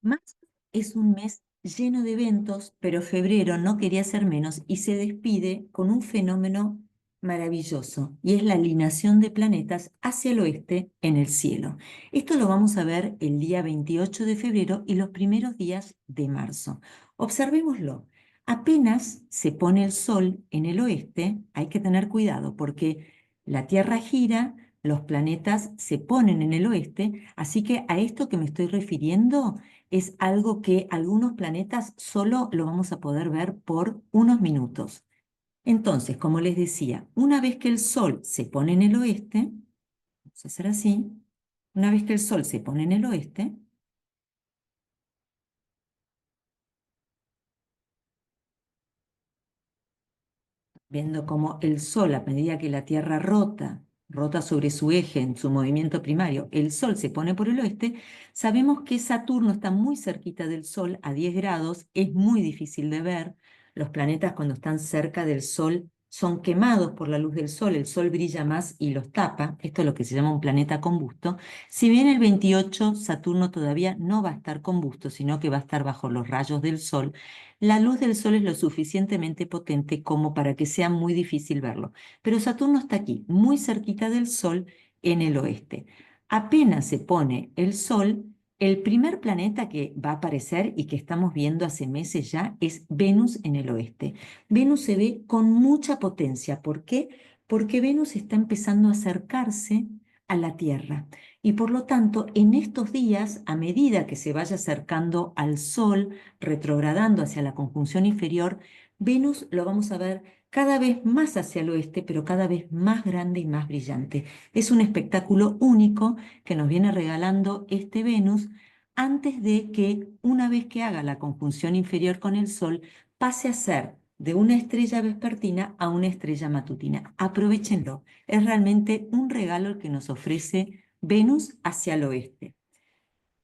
Marzo es un mes lleno de eventos, pero febrero no quería ser menos y se despide con un fenómeno maravilloso, y es la alineación de planetas hacia el oeste en el cielo. Esto lo vamos a ver el día 28 de febrero y los primeros días de marzo. Observémoslo. Apenas se pone el sol en el oeste, hay que tener cuidado porque la Tierra gira, los planetas se ponen en el oeste, así que a esto que me estoy refiriendo es algo que algunos planetas solo lo vamos a poder ver por unos minutos. Entonces, como les decía, una vez que el Sol se pone en el oeste, vamos a hacer así, una vez que el Sol se pone en el oeste, viendo cómo el Sol, a medida que la Tierra rota sobre su eje en su movimiento primario, el Sol se pone por el oeste, sabemos que Saturno está muy cerquita del Sol, a 10 grados, es muy difícil de ver. Los planetas cuando están cerca del Sol son quemados por la luz del Sol, el Sol brilla más y los tapa, esto es lo que se llama un planeta combusto. Si bien el 28 Saturno todavía no va a estar combusto, sino que va a estar bajo los rayos del Sol, la luz del Sol es lo suficientemente potente como para que sea muy difícil verlo. Pero Saturno está aquí, muy cerquita del Sol, en el oeste. Apenas se pone el Sol, el primer planeta que va a aparecer y que estamos viendo hace meses ya es Venus en el oeste. Venus se ve con mucha potencia. ¿Por qué? Porque Venus está empezando a acercarse a la Tierra. Y por lo tanto, en estos días, a medida que se vaya acercando al Sol, retrogradando hacia la conjunción inferior, Venus lo vamos a ver cada vez más hacia el oeste, pero cada vez más grande y más brillante. Es un espectáculo único que nos viene regalando este Venus antes de que, una vez que haga la conjunción inferior con el Sol, pase a ser de una estrella vespertina a una estrella matutina. Aprovechenlo. Es realmente un regalo el que nos ofrece Venus hacia el oeste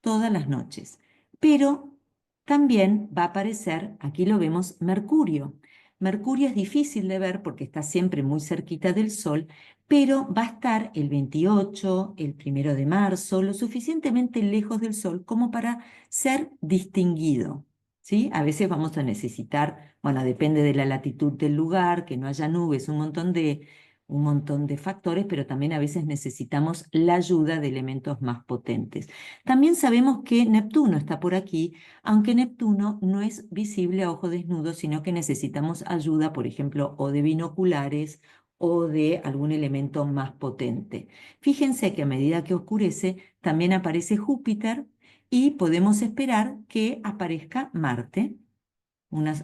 todas las noches. Pero también va a aparecer, aquí lo vemos, Mercurio. Mercurio es difícil de ver porque está siempre muy cerquita del Sol, pero va a estar el 28, el 1 de marzo, lo suficientemente lejos del Sol como para ser distinguido. ¿Sí? A veces vamos a necesitar, bueno, depende de la latitud del lugar, que no haya nubes, un montón de factores, pero también a veces necesitamos la ayuda de elementos más potentes. También sabemos que Neptuno está por aquí, aunque Neptuno no es visible a ojo desnudo, sino que necesitamos ayuda, por ejemplo, o de binoculares o de algún elemento más potente. Fíjense que a medida que oscurece, también aparece Júpiter y podemos esperar que aparezca Marte.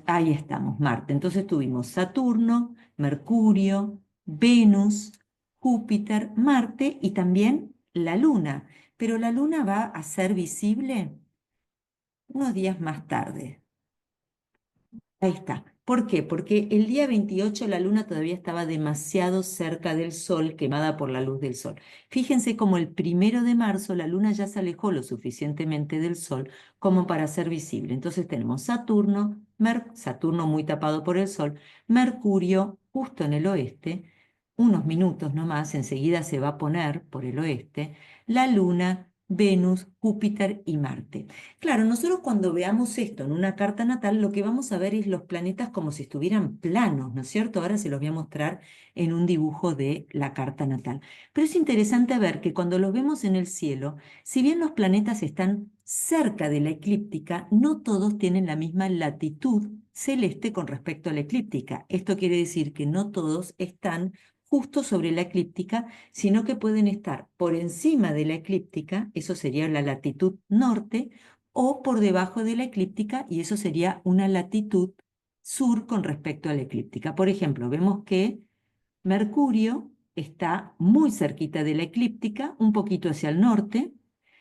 Ahí estamos, Marte. Entonces tuvimos Saturno, Mercurio, Venus, Júpiter, Marte y también la Luna. Pero la Luna va a ser visible unos días más tarde. Ahí está. ¿Por qué? Porque el día 28 la luna todavía estaba demasiado cerca del Sol, quemada por la luz del Sol. Fíjense como el 1 de marzo la luna ya se alejó lo suficientemente del Sol como para ser visible. Entonces tenemos Saturno, Saturno muy tapado por el Sol, Mercurio justo en el oeste, unos minutos nomás, enseguida se va a poner por el oeste, la luna, Venus, Júpiter y Marte. Claro, nosotros cuando veamos esto en una carta natal, lo que vamos a ver es los planetas como si estuvieran planos, ¿no es cierto? Ahora se los voy a mostrar en un dibujo de la carta natal. Pero es interesante ver que cuando los vemos en el cielo, si bien los planetas están cerca de la eclíptica, no todos tienen la misma latitud celeste con respecto a la eclíptica. Esto quiere decir que no todos están justo sobre la eclíptica, sino que pueden estar por encima de la eclíptica, eso sería la latitud norte, o por debajo de la eclíptica, y eso sería una latitud sur con respecto a la eclíptica. Por ejemplo, vemos que Mercurio está muy cerquita de la eclíptica, un poquito hacia el norte.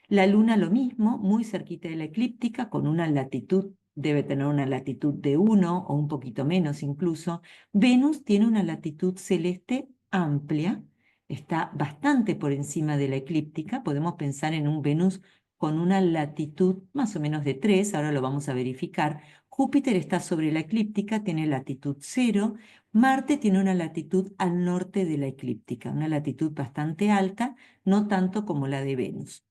La Luna lo mismo, muy cerquita de la eclíptica, con una latitud, debe tener una latitud de 1 o un poquito menos incluso. Venus tiene una latitud celeste amplia, está bastante por encima de la eclíptica. Podemos pensar en un Venus con una latitud más o menos de 3, ahora lo vamos a verificar. Júpiter está sobre la eclíptica, tiene latitud 0. Marte tiene una latitud al norte de la eclíptica, una latitud bastante alta, no tanto como la de Venus.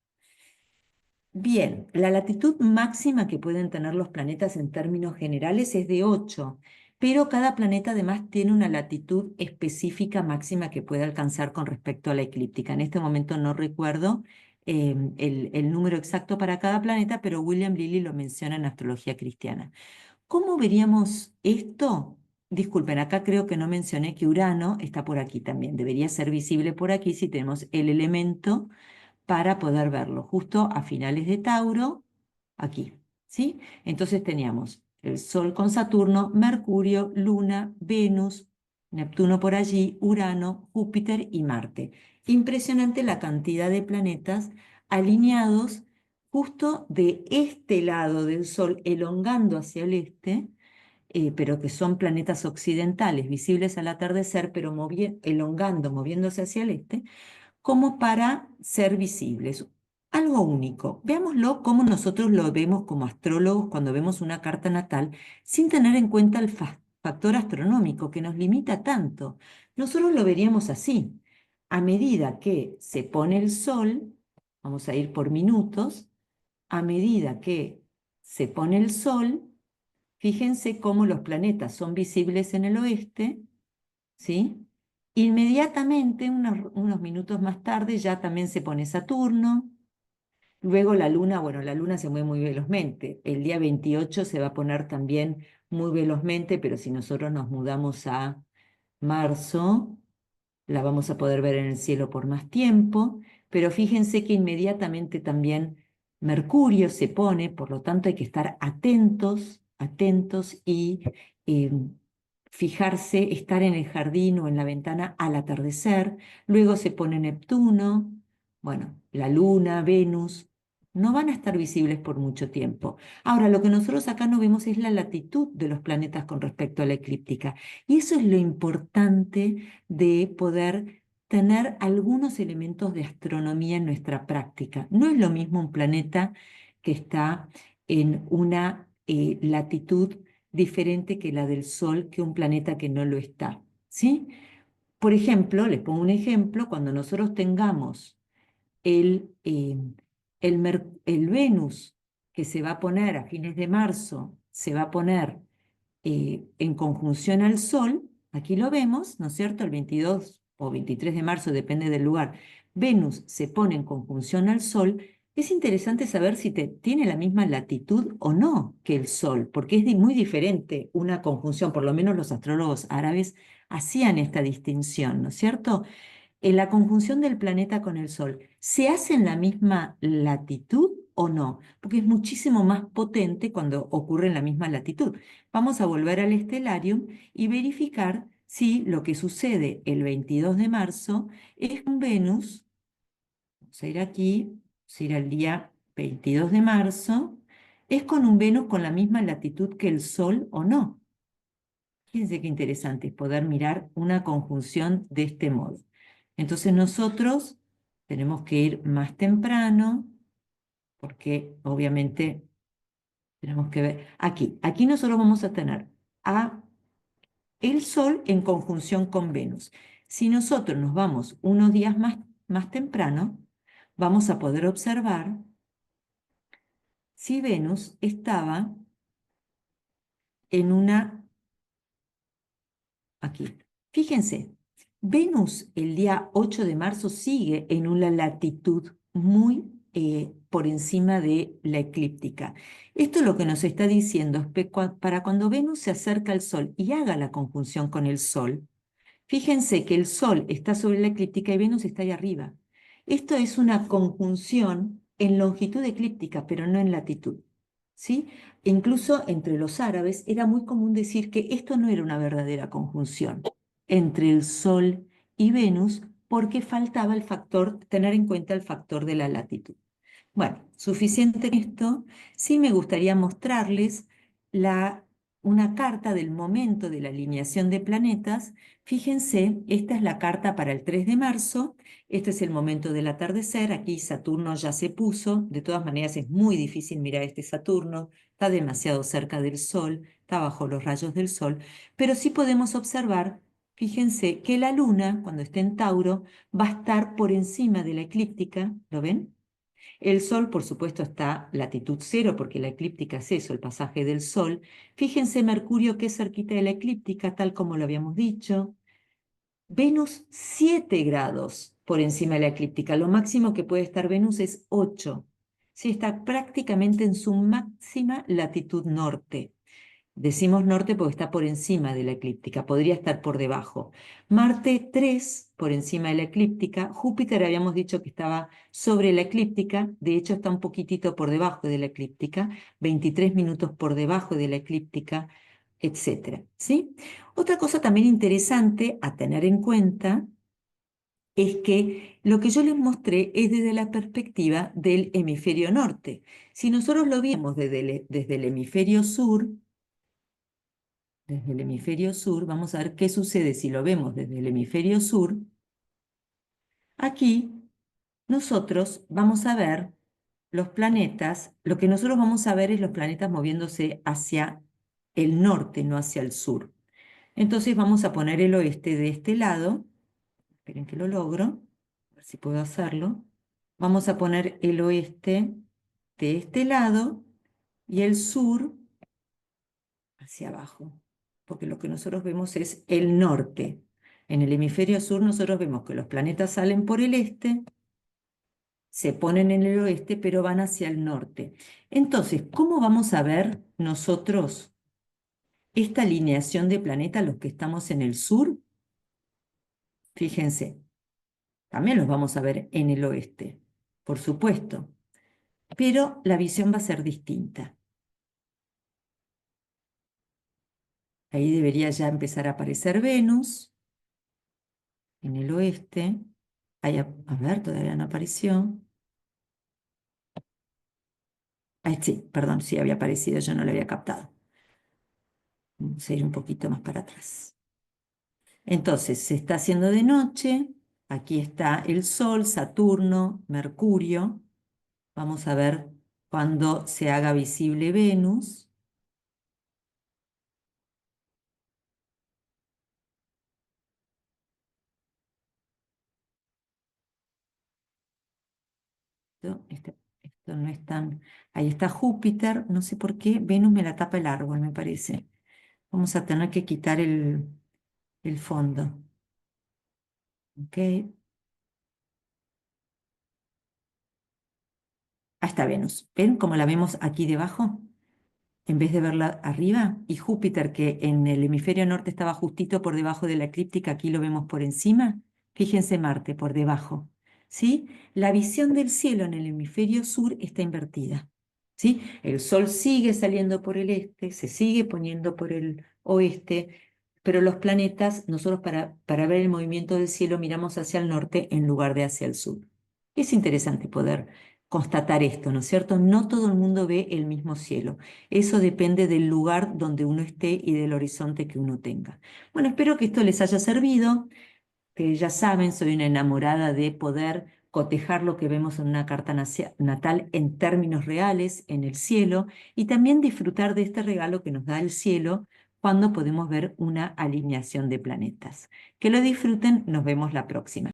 Bien, la latitud máxima que pueden tener los planetas en términos generales es de 8, pero cada planeta además tiene una latitud específica máxima que puede alcanzar con respecto a la eclíptica. En este momento no recuerdo el número exacto para cada planeta, pero William Lilly lo menciona en Astrología Cristiana. ¿Cómo veríamos esto? Disculpen, acá creo que no mencioné que Urano está por aquí también. Debería ser visible por aquí si tenemos el elemento para poder verlo, justo a finales de Tauro, aquí, ¿sí? Entonces teníamos el Sol con Saturno, Mercurio, Luna, Venus, Neptuno por allí, Urano, Júpiter y Marte. Impresionante la cantidad de planetas alineados justo de este lado del Sol, elongando hacia el este, pero que son planetas occidentales, visibles al atardecer, pero elongando, moviéndose hacia el este, como para ser visibles. Algo único. Veámoslo como nosotros lo vemos como astrólogos cuando vemos una carta natal, sin tener en cuenta el factor astronómico que nos limita tanto. Nosotros lo veríamos así. A medida que se pone el sol, vamos a ir por minutos, a medida que se pone el sol, fíjense cómo los planetas son visibles en el oeste, ¿sí? Inmediatamente, unos minutos más tarde, ya también se pone Saturno. Luego la Luna, bueno, la Luna se mueve muy velozmente. El día 28 se va a poner también muy velozmente, pero si nosotros nos mudamos a marzo, la vamos a poder ver en el cielo por más tiempo. Pero fíjense que inmediatamente también Mercurio se pone, por lo tanto hay que estar atentos, atentos y eh, fijarse, estar en el jardín o en la ventana al atardecer. Luego se pone Neptuno, bueno, la Luna, Venus, no van a estar visibles por mucho tiempo. Ahora, lo que nosotros acá no vemos es la latitud de los planetas con respecto a la eclíptica. Y eso es lo importante de poder tener algunos elementos de astronomía en nuestra práctica. No es lo mismo un planeta que está en una latitud diferente que la del Sol, que un planeta que no lo está, ¿sí? Por ejemplo, les pongo un ejemplo, cuando nosotros tengamos el Venus que se va a poner a fines de marzo, se va a poner en conjunción al Sol, aquí lo vemos, ¿no es cierto? El 22 o 23 de marzo, depende del lugar, Venus se pone en conjunción al Sol. Es interesante saber si tiene la misma latitud o no que el Sol, porque es muy diferente una conjunción, por lo menos los astrólogos árabes hacían esta distinción, ¿no es cierto? En la conjunción del planeta con el Sol, ¿se hace en la misma latitud o no? Porque es muchísimo más potente cuando ocurre en la misma latitud. Vamos a volver al estelarium y verificar si lo que sucede el 22 de marzo es con Venus. Vamos a ir aquí, vamos a ir al día 22 de marzo. ¿Es con un Venus con la misma latitud que el Sol o no? Fíjense qué interesante es poder mirar una conjunción de este modo. Entonces nosotros tenemos que ir más temprano, porque obviamente tenemos que ver aquí. Aquí nosotros vamos a tener a el Sol en conjunción con Venus. Si nosotros nos vamos unos días más temprano, vamos a poder observar si Venus estaba en una aquí. Fíjense, Venus el día 8 de marzo sigue en una latitud muy por encima de la eclíptica. Esto lo que nos está diciendo es que para cuando Venus se acerca al Sol y haga la conjunción con el Sol, fíjense que el Sol está sobre la eclíptica y Venus está ahí arriba. Esto es una conjunción en longitud eclíptica, pero no en latitud. ¿Sí? Incluso entre los árabes era muy común decir que esto no era una verdadera conjunción entre el Sol y Venus porque faltaba el factor, tener en cuenta el factor de la latitud. Bueno, suficiente esto. Sí me gustaría mostrarles una carta del momento de la alineación de planetas. Fíjense, esta es la carta para el 3 de marzo. Este es el momento del atardecer. Aquí Saturno ya se puso. De todas maneras es muy difícil mirar este Saturno. Está demasiado cerca del Sol, está bajo los rayos del Sol. Pero sí podemos observar, fíjense, que la Luna, cuando esté en Tauro, va a estar por encima de la eclíptica. ¿Lo ven? El Sol, por supuesto, está latitud cero, porque la eclíptica es eso, el pasaje del Sol. Fíjense Mercurio que es cerquita de la eclíptica, tal como lo habíamos dicho. Venus 7 grados por encima de la eclíptica. Lo máximo que puede estar Venus es 8. Sí, está prácticamente en su máxima latitud norte. Decimos norte porque está por encima de la eclíptica, podría estar por debajo. Marte 3 por encima de la eclíptica. Júpiter habíamos dicho que estaba sobre la eclíptica, de hecho está un poquitito por debajo de la eclíptica, 23 minutos por debajo de la eclíptica, etcétera, ¿sí? Otra cosa también interesante a tener en cuenta es que lo que yo les mostré es desde la perspectiva del hemisferio norte. Si nosotros lo vemos desde el hemisferio sur, vamos a ver qué sucede si lo vemos desde el hemisferio sur. Aquí nosotros vamos a ver los planetas, lo que nosotros vamos a ver es los planetas moviéndose hacia el norte, no hacia el sur. Entonces vamos a poner el oeste de este lado. Esperen que lo logro, a ver si puedo hacerlo. Vamos a poner el oeste de este lado y el sur hacia abajo, porque lo que nosotros vemos es el norte. En el hemisferio sur nosotros vemos que los planetas salen por el este, se ponen en el oeste, pero van hacia el norte. Entonces, ¿cómo vamos a ver nosotros esta alineación de planetas, los que estamos en el sur? Fíjense, también los vamos a ver en el oeste, por supuesto, pero la visión va a ser distinta. Ahí debería ya empezar a aparecer Venus en el oeste. Ahí, a ver, todavía no apareció. Ah, sí, perdón, sí había aparecido, yo no lo había captado. Vamos a ir un poquito más para atrás. Entonces, se está haciendo de noche. Aquí está el Sol, Saturno, Mercurio. Vamos a ver cuando se haga visible Venus. Esto no es tan... Ahí está Júpiter, no sé por qué, Venus me la tapa el árbol, me parece. Vamos a tener que quitar el fondo. ¿Ok? Ahí está Venus. ¿Ven cómo la vemos aquí debajo? En vez de verla arriba. Y Júpiter, que en el hemisferio norte estaba justito por debajo de la eclíptica, aquí lo vemos por encima. Fíjense Marte, por debajo. ¿Sí? La visión del cielo en el hemisferio sur está invertida. ¿Sí? El Sol sigue saliendo por el este, se sigue poniendo por el oeste, pero los planetas, nosotros para ver el movimiento del cielo miramos hacia el norte en lugar de hacia el sur. Es interesante poder constatar esto, ¿no es cierto? No todo el mundo ve el mismo cielo. Eso depende del lugar donde uno esté y del horizonte que uno tenga. Bueno, espero que esto les haya servido, que ya saben, soy una enamorada de poder cotejar lo que vemos en una carta natal en términos reales en el cielo y también disfrutar de este regalo que nos da el cielo cuando podemos ver una alineación de planetas. Que lo disfruten, nos vemos la próxima.